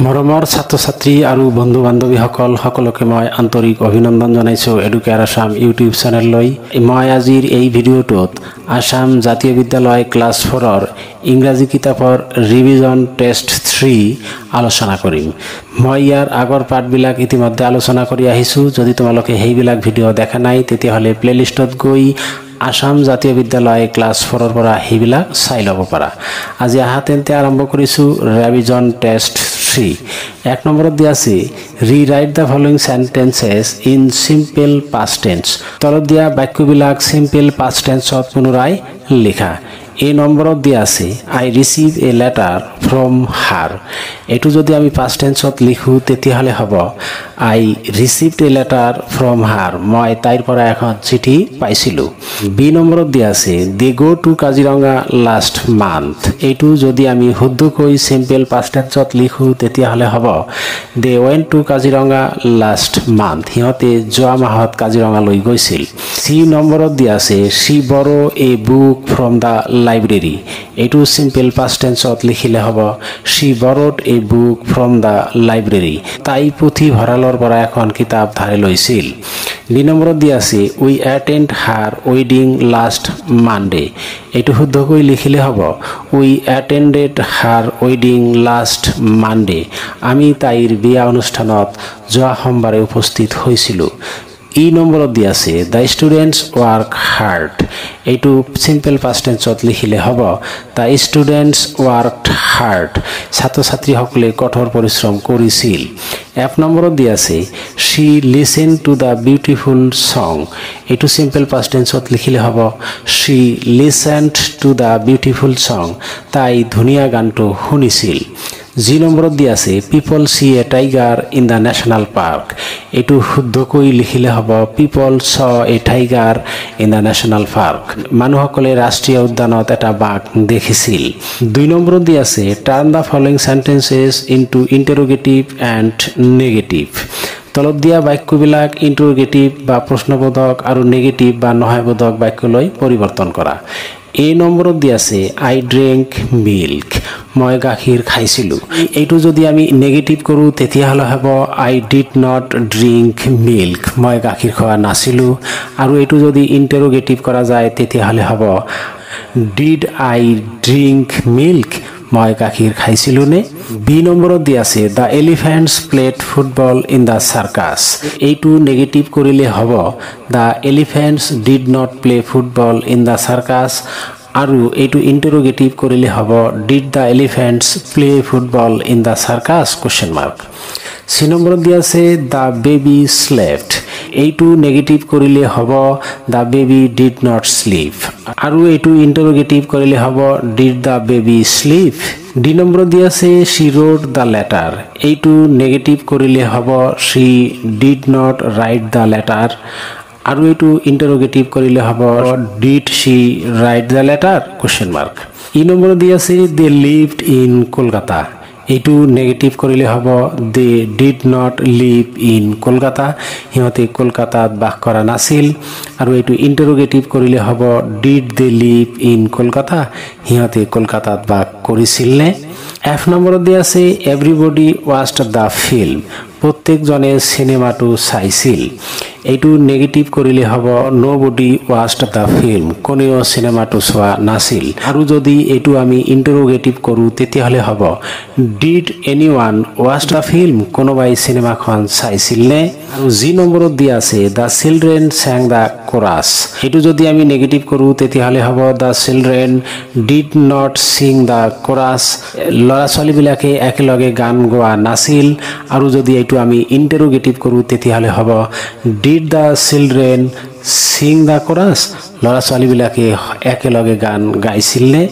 মৰমৰ ছাত্ৰ ছাত্ৰী আৰু বন্ধু বান্ধৱীসকল সকলোকে মই আন্তৰিক অভিনন্দন জনাইছোঁ এডুকেয়াৰ আসাম ইউটিউব চেনেললৈ। মই আজিৰ এই ভিডিঅ'টোত আসাম জাতীয় বিদ্যালয় ক্লাছ 4ৰ ইংৰাজী কিতাপৰ ৰিভিজন টেষ্ট 3 আলোচনা কৰিম। মই ইয়াৰ আগৰ পাঠবিলাক ইতিমধ্যে আলোচনা কৰি আহিছোঁ। যদি তোমালোকে সেইবিলাক ভিডিঅ' দেখা নাই তেতিয়াহ'লে প্লেলিষ্টত গৈ আসাম জাতীয় বিদ্যালয় ক্লাছ 4ৰ পৰা সেইবিলাক চাই ল'ব পাৰা। আজি তেন্তে আৰম্ভ কৰিছোঁ ৰিভিজন টেষ্ট 3। 1 নম্বৰত দিয়া আছে rewrite the following sentences in simple past tense. তলত দিয়া বাক্যবিলাক সিম্পল পাষ্ট টেন্সত পুনৰাই লিখা। এই নম্বৰত দিয়া আছে আই ৰিচিভ এ লেটাৰ ফ্ৰম হার। এইটো যদি আমি পাষ্ট টেন্সত লিখো তেতিয়াহ'লে হ'ব আই ৰিচিভড এ লেটাৰ ফ্ৰম হাৰ। মই তাইৰ পৰা এখন চিঠি পাইছিলোঁ। বি নম্বৰত দিয়া আছে they go to Kaziranga last month. এইটো যদি আমি শুদ্ধকৈ সিম্পল পাষ্ট টেন্সত লিখো তেতিয়াহ'লে হ'ব they went to Kaziranga last month. সিহঁতে যোৱা মাহত কাজিৰঙালৈ গৈছিল। চি নম্বৰত দিয়া আছে শি বৰো এ বুক ফ্ৰম দ্য লাইব্ৰেৰী। এইটো সিম্পল পাষ্ট টেন্সত লিখিলে হ'ব শি বৰোড এ বুক ফ্ৰম দ্য লাইব্ৰেৰী। তাই পুথিভঁৰালৰ পৰা এখন কিতাপ ধাৰে লৈছিল। ডি নম্বৰত দিয়া আছে উই এটেণ্ড হাৰ ৱেডিং লাষ্ট মানডে। এইটো শুদ্ধকৈ লিখিলে হ'ব উই এটেণ্ডেড হাৰ ৱেডিং লাষ্ট মানডে। আমি তাইৰ বিয়া অনুষ্ঠানত যোৱা সোমবাৰে উপস্থিত হৈছিলোঁ। ই নম্বৰত দিয়া আছে দ্য ষ্টুডেণ্টছ ৱাৰ্ক হাৰ্ড। এইটো সিম্পল পাষ্ট টেন্সত লিখিলে হ'ব দ্য ষ্টুডেণ্টছ ৱাৰ্কড হাৰ্ড। ছাত্ৰ ছাত্ৰীসকলে কঠোৰ পৰিশ্ৰম কৰিছিল। এফ নম্বৰত দিয়া আছে she listen to the beautiful song. এইটো সিম্পল পাষ্ট টেন্সত লিখিলে হ'ব she listened to the beautiful song. তাই ধুনীয়া গানটো শুনিছিল। জি নম্বৰত দিয়া আছে people see a tiger in the national park. এইটো শুদ্ধকৈ লিখিলে হ'ব people saw a tiger in the national park. মানুহসকলে ৰাষ্ট্ৰীয় উদ্যানত এটা বাঘ দেখিছিল। 2 নম্বৰত দিয়া আছে turn the following sentences into interrogative and negative. তলত দিয়া বাক্যবিলাক ইণ্টাৰোগেটিভ বা প্ৰশ্নবোধক আৰু নেগেটিভ বা নহয়বোধক বাক্যলৈ পৰিৱৰ্তন কৰা। এই নম্বৰত দিয়া আছে আই ড্ৰিংক মিল্ক। মই গাখীৰ খাইছিলোঁ। এইটো যদি আমি নেগেটিভ কৰোঁ তেতিয়াহ'লে হ'ব আই ডিড নট ড্ৰিংক মিল্ক। মই গাখীৰ খোৱা নাছিলোঁ। আৰু এইটো যদি ইণ্টাৰোগেটিভ কৰা যায় তেতিয়াহ'লে হ'ব ডিড আই ড্ৰিংক মিল্ক। মই গাখীৰ খাইছিলোঁনে? বি নম্বৰত দিয়া আছে the elephants played football in the circus. এইটো নেগেটিভ কৰিলে হ'ব the elephants did not play football in the circus. আৰু এইটো ইণ্টাৰোগেটিভ কৰিলে হ'ব did the elephants play football in the circus question mark. C নম্বৰত দিয়া আছে দ্য বেবী স্লেপ্ট। এইটো নেগেটিভ কৰিলে হ'ব the baby did not sleep. আৰু এইটো ইণ্টাৰোগেটিভ কৰিলে হ'ব did the baby sleep. D নম্বৰত দিয়া আছে শি ৰোড দ্য লেটাৰ। এইটো নেগেটিভ কৰিলে হ'ব she did not write the letter. আৰু এইটো ইণ্টাৰোগেটিভ কৰিলে হ'ব did she write the letter question mark. E নম্বৰত দিয়া আছে দে লিভড ইন কলকাতা। এইটো নেগেটিভ কৰিলে হ'ব they did not live in Kolkata. সিহঁতে কলকাতাত বাস কৰা নাছিল। আৰু এইটো ইণ্টাৰোগেটিভ কৰিলে হ'ব did they live in Kolkata. সিহঁতে কলকাতাত বাস কৰিছিলনে? এফ নম্বৰত দিয়া আছে এভৰিবডি ৱাচড দ্য ফিল্ম। প্ৰত্যেকজনে চিনেমাটো চাইছিল। এইটো নেগেটিভ কৰিলে হ'ব নবডি ৱাচড দ্য ফিল্ম। কোনেও চিনেমাটো চোৱা নাছিল। আৰু যদি এইটো আমি ইণ্টাৰোগেটিভ কৰোঁ তেতিয়াহ'লে হ'ব ডিড এনি ওৱান ৱাচ দ্য ফিল্ম। কোনোবাই চিনেমাখন চাইছিলনে? আৰু জি নম্বৰত দিয়া আছে the children sang the chorus. এইটো যদি আমি নেগেটিভ কৰোঁ তেতিয়াহ'লে হ'ব the children did not sing the chorus. ল'ৰা ছোৱালীবিলাকে একেলগে গান গোৱা নাছিল। আৰু যদি এইটো আমি ইণ্টাৰোগেটিভ কৰোঁ তেতিয়াহ'লে হ'ব did the children sing the chorus. ল'ৰা ছোৱালীবিলাকে একেলগে গান গাইছিলনে?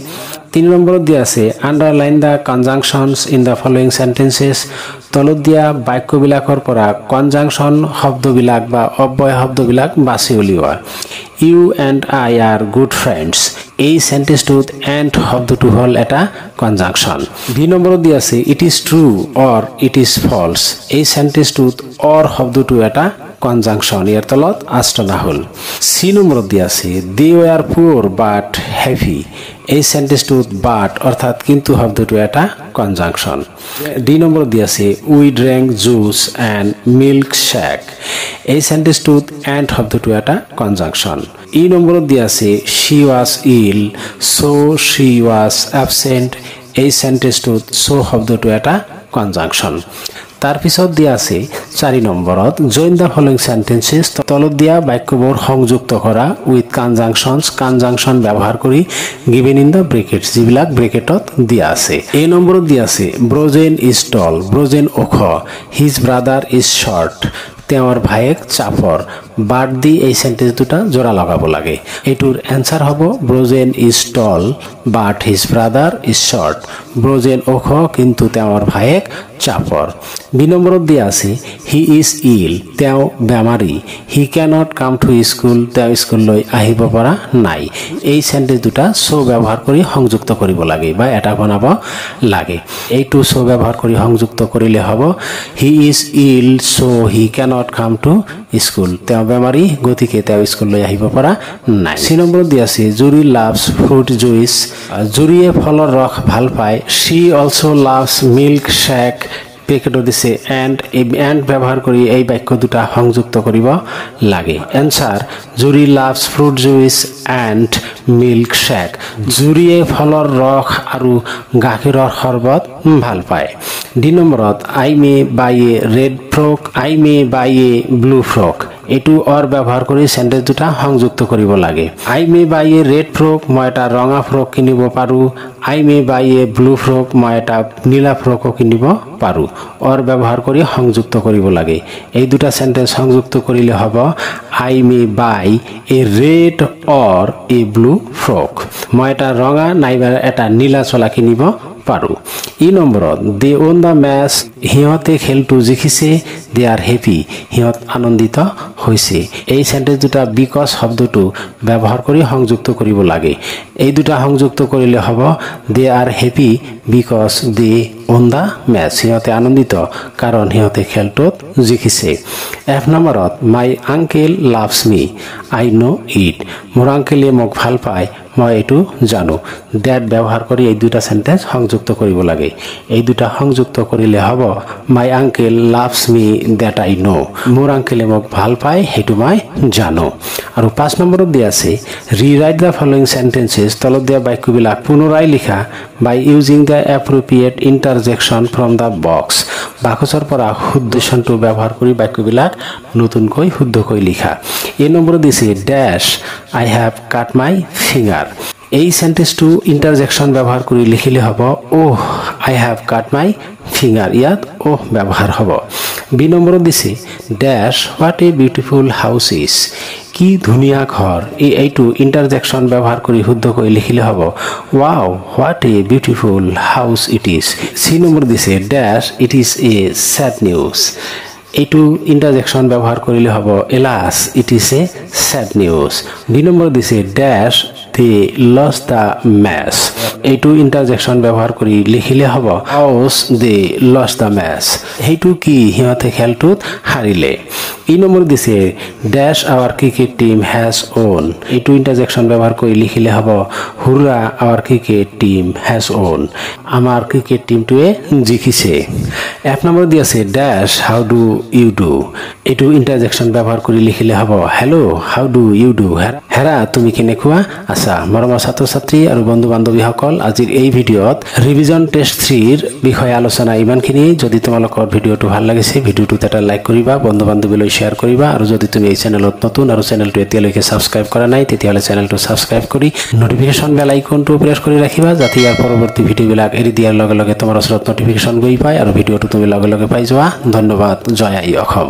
3 নম্বৰত দিয়া আছে underline the conjunctions in the following sentences. তলত দিয়া বাক্যবিলাকৰ পৰা কনজাংচন শব্দবিলাক বা অব্যয় শব্দবিলাক বাছি উলিওৱা। You and I are good friends. এই সেন্টেন্সটোত এণ্ড শব্দটো হ'ল এটা কনজাংচন। বি নম্বৰত দিয়া আছে it is true or it is false. এই সেন্টেন্সটোত অৰ শব্দটো এটা কনজাংশন ইয়াৰ তলত আষ্টনা হল সি নম্বৰত দিয়া আছে দে ওয়াৰ পুৰ বাট হেভি এই সেন্টেন্সটোত বাট অৰ্থাৎ কিন্তু শব্দটো এটা কনজাংশন ডি নম্বৰত দিয়া আছে উই ড্ৰেংক জুচ এণ্ড মিল্ক শেক এই সেন্টেন্সটোত এণ্ড শব্দটো এটা কনজাংশন ই নম্বৰত দিয়া আছে she was ill so she was absent এই সেন্টেন্সটোত so শব্দটো এটা কনজাংশন তার পিছত দিয়া আছে 4 নম্বৰত জয়েন দা ফলোইং সেন্টেন্সেস তলত দিয়া বাক্যবোৰ সংযুক্ত কৰা উইথ কনজাংশন ব্যৱহাৰ কৰি গিভেন ইন দা ব্ৰেকেটস যিবিলাক ব্ৰেকেটত দিয়া আছে এই নম্বৰত দিয়া আছে ব্ৰজেন ইজ টল ব্ৰজেন ওখ হিজ ব্ৰাদাৰ ইজ শৰ্ট তেওঁৰ ভায়েক চাপৰ বাট দি এই সেন্টেন্স দুটা জোড়া লগাব লাগে এটোৰ এনসাৰ হ'ব Brajen is tall but his brother is short Brajen ওখ কিন্তু তেওঁৰ ভায়েক চাপৰ বি নম্বৰত দিয়া আছে হি ইজ ইল তেওঁ বেমাৰী হি ক্যানট কাম টু স্কুল তেওঁ স্কুললৈ আহিব পৰা নাই এই সেন্টেন্স দুটা সো ব্যৱহাৰ কৰি সংযুক্ত কৰিব লাগে বা এটা বনাব লাগে এইটো সো ব্যৱহাৰ কৰি সংযুক্ত কৰিলে হ'ব he is ill so he cannot come to school তেওঁ বেমাৰী গতিকে তেওঁ স্কুললৈ আহিব পৰা নাই সি নম্বৰত দিয়া আছে জুৰি লাভস ফ্ৰুট জুইচ জুৰিয়ে ফলৰ ৰস ভাল পায় she also loves milk shake packet দিছে এন্ড ব্যবহার কৰি এই বাক্য দুটা সংযুক্ত কৰিব লাগে answer Juri loves fruit juice and milk shake জুৰিয়ে ফলৰ ৰস আৰু গাখীৰৰ শৰবত ভাল পায় ডি নম্বৰত I may buy a red frock I may buy a blue frock either or ব্যবহাৰ কৰি সেন্টেন্স দুটা সংযুক্ত কৰিব লাগে আই may buy a red frock মই এটা ৰঙা ফ্ৰক কিনিব পাৰো আই may buy a blue frock মই এটা নীলা ফ্ৰকো কিনিব পাৰো অৰ ব্যবহাৰ কৰি সংযুক্ত কৰিব লাগে এই দুটা সেন্টেন্স সংযুক্ত কৰিলে হ'ব I may buy a red or a blue frock মই এটা ৰঙা নাইবা এটা নীলা চলা কিনিব পাৰো ই নম্বৰত দে ওন দা মেচ হিহতে খেলটো জিকিছে দে আৰ হেপি হিহত আনন্দিত হৈছে এই সেন্টেন্স দুটা বিকজ শব্দটো ব্যৱহাৰ কৰি সংযুক্ত কৰিব লাগে এই দুটা সংযুক্ত কৰিলে হ'ব they are happy because they won the match হিহতে আনন্দিত কাৰণ হিহতে খেলটোত জিকিছে এফ নম্বৰত my uncle loves me I know it মোৰ আঙ্কেলে মোক ভাল পায় মই এটু জানো দ্যাট ব্যবহাৰ কৰি এই দুটা সেন্টেন্স সংযুক্ত কৰিব লাগে এই দুটা সংযুক্ত কৰিলে হ'ব মাই uncle loves me that I know মোৰ আঙ্কেলে মোক ভাল পায় হেতু মই জানো আৰু 5 নম্বৰত দিয়া আছে ৰিৰাইট দা ফলোইং সেন্টেন্সেস তলত দিয়া বাক্যবিলাক পুনৰাই লিখা by using the appropriate interjection from the box বাক্সৰ পৰা শুদ্ধশনটো ব্যৱহাৰ কৰি বাক্যবিলাক নতুনকৈ শুদ্ধকৈ লিখা এই নম্বৰত দিছে dash I have cut my finger এই সেন্টেন্সটো ইন্টাৰজেকশন ব্যবহাৰ কৰি লিখিলে হ'ব oh I have cut my finger ইয়াত ওহ ব্যবহাৰ হ'ব বি নম্বৰত দিছে dash what a beautiful house is কি ধুনিয়া ঘৰ এইটো ইন্টাৰজেকশন ব্যবহাৰ কৰি শুদ্ধকৈ লিখিলে হ'ব wow what a beautiful house it is C number দিছে dash it is a sad news এইটো ইন্টাৰজেকশন ব্যবহাৰ কৰিলে হ'ব alas it is a sad news দুই নম্বৰ দিছে dash they lost the match এইটো ইন্টাৰজেকশন ব্যবহাৰ কৰি লিখিলে হ'ব house they lost the match এইটো কি হিহতে খেলটোত হাৰিলে ই নম্বৰ দিছে dash our cricket team has won এইটো ইন্টাৰজেকশন ব্যবহাৰ কৰি লিখিলে হ'ব hurrah our cricket team has won আমাৰ ক্ৰিকেট টিমটোৱে জিকিছে এফ নম্বৰ দি আছে dash how do you do এইটো ইন্টাৰজেকশন ব্যবহাৰ কৰি লিখিলে হ'ব hello how do you do হেৰা তুমি কেনেকুৱা আছা মৰমৰ ছাত্ৰ ছাত্ৰী আৰু বন্ধু বান্ধৱীসকল আজিৰ এই ভিডিঅ'ত ৰিভিজন টেষ্ট 3 ৰ বিষয়ে আলোচনা ইমানখিনি যদি তোমালোকৰ ভিডিঅ'টো ভাল লাগিছে ভিডিঅ'টোত এটা লাইক কৰিবা বন্ধু বান্ধৱীলৈ শেয়াৰ কৰিবা আৰু যদি তুমি এই চেনেলত নতুন আৰু চেনেলটো এতিয়ালৈকে সাবস্ক্ৰাইব কৰা নাই তেতিয়াহ'লে চেনেলটো সাবস্ক্ৰাইব কৰি নোটিফিকেশন বেল আইকনটো প্ৰেছ কৰি ৰাখিবা যাতে ইয়াৰ পৰৱৰ্তী ভিডিঅ'বিলাক এৰি দিয়াৰ লগে লগে তোমাৰ ওচৰত নোটিফিকেশন গৈ পায় আৰু ভিডিঅ'টো তুমি লগে লগে পাই যোৱা ধন্যবাদ জয় আই অসম।